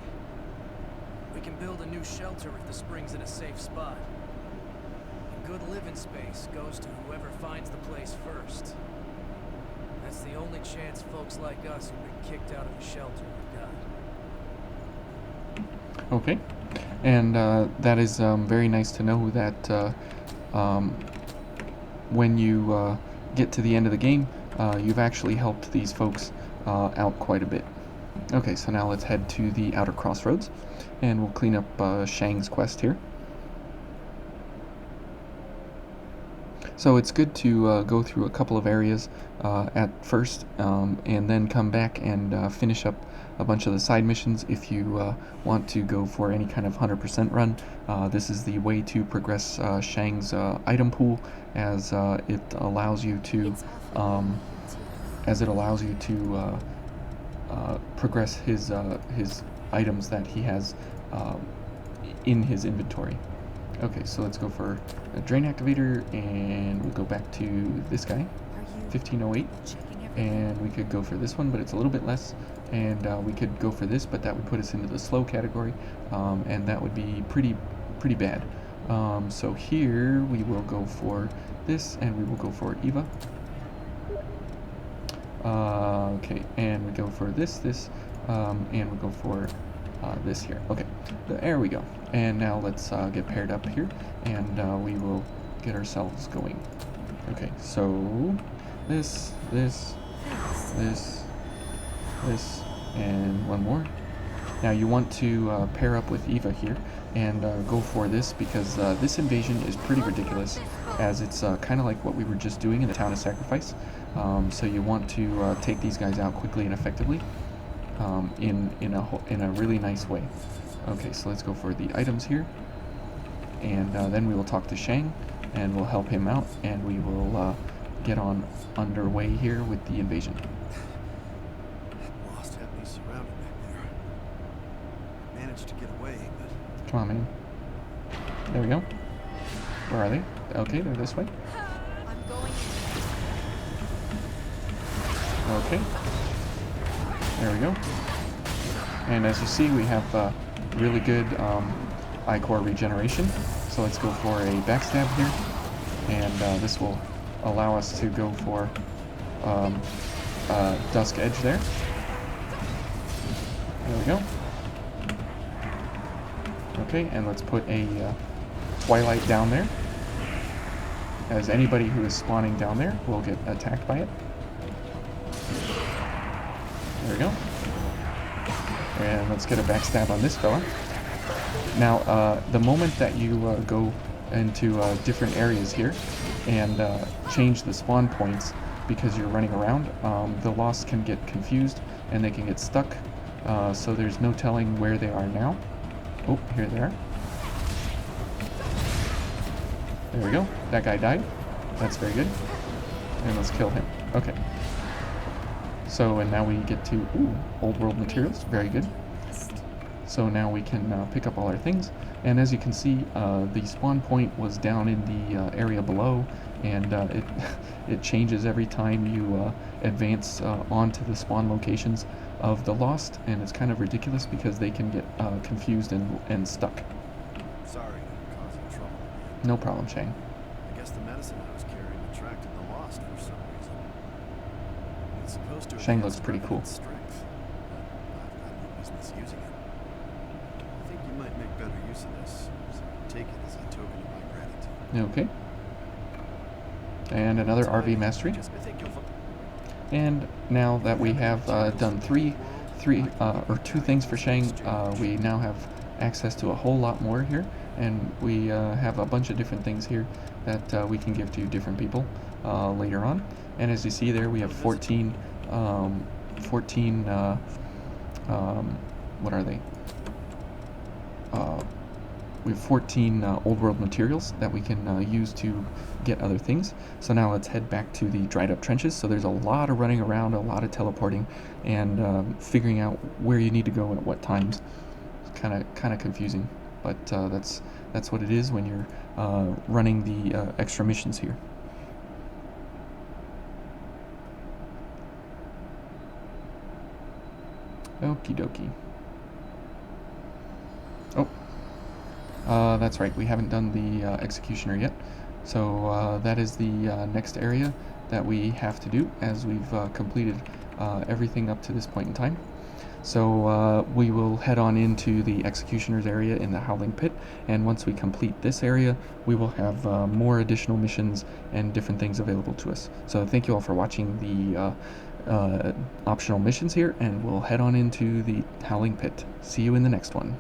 Speaker 4: We can build a new shelter if the spring's in a safe spot. And good living space goes to whoever finds the place first. That's the only chance folks like us who've been kicked out of the shelter have got.
Speaker 2: Okay, and that is very nice to know that when you get to the end of the game, you've actually helped these folks out quite a bit. Okay, so now let's head to the outer Crossroads, and we'll clean up Shang's quest here. So it's good to go through a couple of areas at first, and then come back and finish up a bunch of the side missions if you want to go for any kind of 100% run. This is the way to progress Shang's item pool, as it allows you to progress his items that he has in his inventory. Okay, so let's go for a drain activator, and we'll go back to this guy, 1508. and we could go for this one, but it's a little bit less. And we could go for this, but that would put us into the slow category, and that would be pretty bad. So here we will go for this, and we will go for Eva. Okay, and we go for this, and we go for this here. Okay, there we go. And now let's get paired up here, and we will get ourselves going. Okay, so this, and one more. Now you want to pair up with Eva here and go for this, because this invasion is pretty ridiculous, as it's kind of like what we were just doing in the Town of Sacrifice. So you want to take these guys out quickly and effectively in a really nice way. Okay, so let's go for the items here, and then we will talk to Shang, and we'll help him out, and we will get on underway here with the invasion.
Speaker 5: Lost had me surrounded back there. Managed to get away, but
Speaker 2: Come on, man. There we go. Where are they? Okay, they're this way.
Speaker 1: I'm going
Speaker 2: Okay. There we go. And as you see, we have really good I-Core regeneration. So let's go for a backstab here. And this will allow us to go for Dusk Edge there. There we go. Okay, and let's put a Twilight down there, as anybody who is spawning down there will get attacked by it. There we go. And let's get a backstab on this fella. Now, the moment that you go into different areas here and change the spawn points because you're running around, the Lost can get confused and they can get stuck. So there's no telling where they are now. Oh, here they are. There we go. That guy died. That's very good. And let's kill him. Okay. So, and now we get to, old world materials. Very good. So now we can pick up all our things. And as you can see, the spawn point was down in the area below, and it changes every time you advance onto the spawn locations of the Lost, and it's kind of ridiculous because they can get confused and stuck.
Speaker 5: sorry to cause you trouble.
Speaker 2: No problem, Shang.
Speaker 5: I guess the medicine I was carrying attracted the Lost for some reason. It's supposed to
Speaker 2: Shang
Speaker 5: enhance
Speaker 2: looks pretty cool.
Speaker 5: Revenant strength, but I've got no business using it. I think you might make better use of this, so take it as a token of my gratitude.
Speaker 2: Okay. And another RV mastery.
Speaker 5: I think you'll
Speaker 2: And now that we have done two things for Shang, we now have access to a whole lot more here, and we have a bunch of different things here that we can give to different people later on. And as you see there, we have 14 what are they? We have 14 old world materials that we can use to get other things. So now let's head back to the dried up trenches. So there's a lot of running around, a lot of teleporting, and figuring out where you need to go and at what times. It's kind of confusing, but that's what it is when you're running the extra missions here. Okie dokie. Oh, that's right, we haven't done the Executioner yet. So that is the next area that we have to do, as we've completed everything up to this point in time. So we will head on into the Executioner's area in the Howling Pit, and once we complete this area, we will have more additional missions and different things available to us. So thank you all for watching the optional missions here, and we'll head on into the Howling Pit. See you in the next one.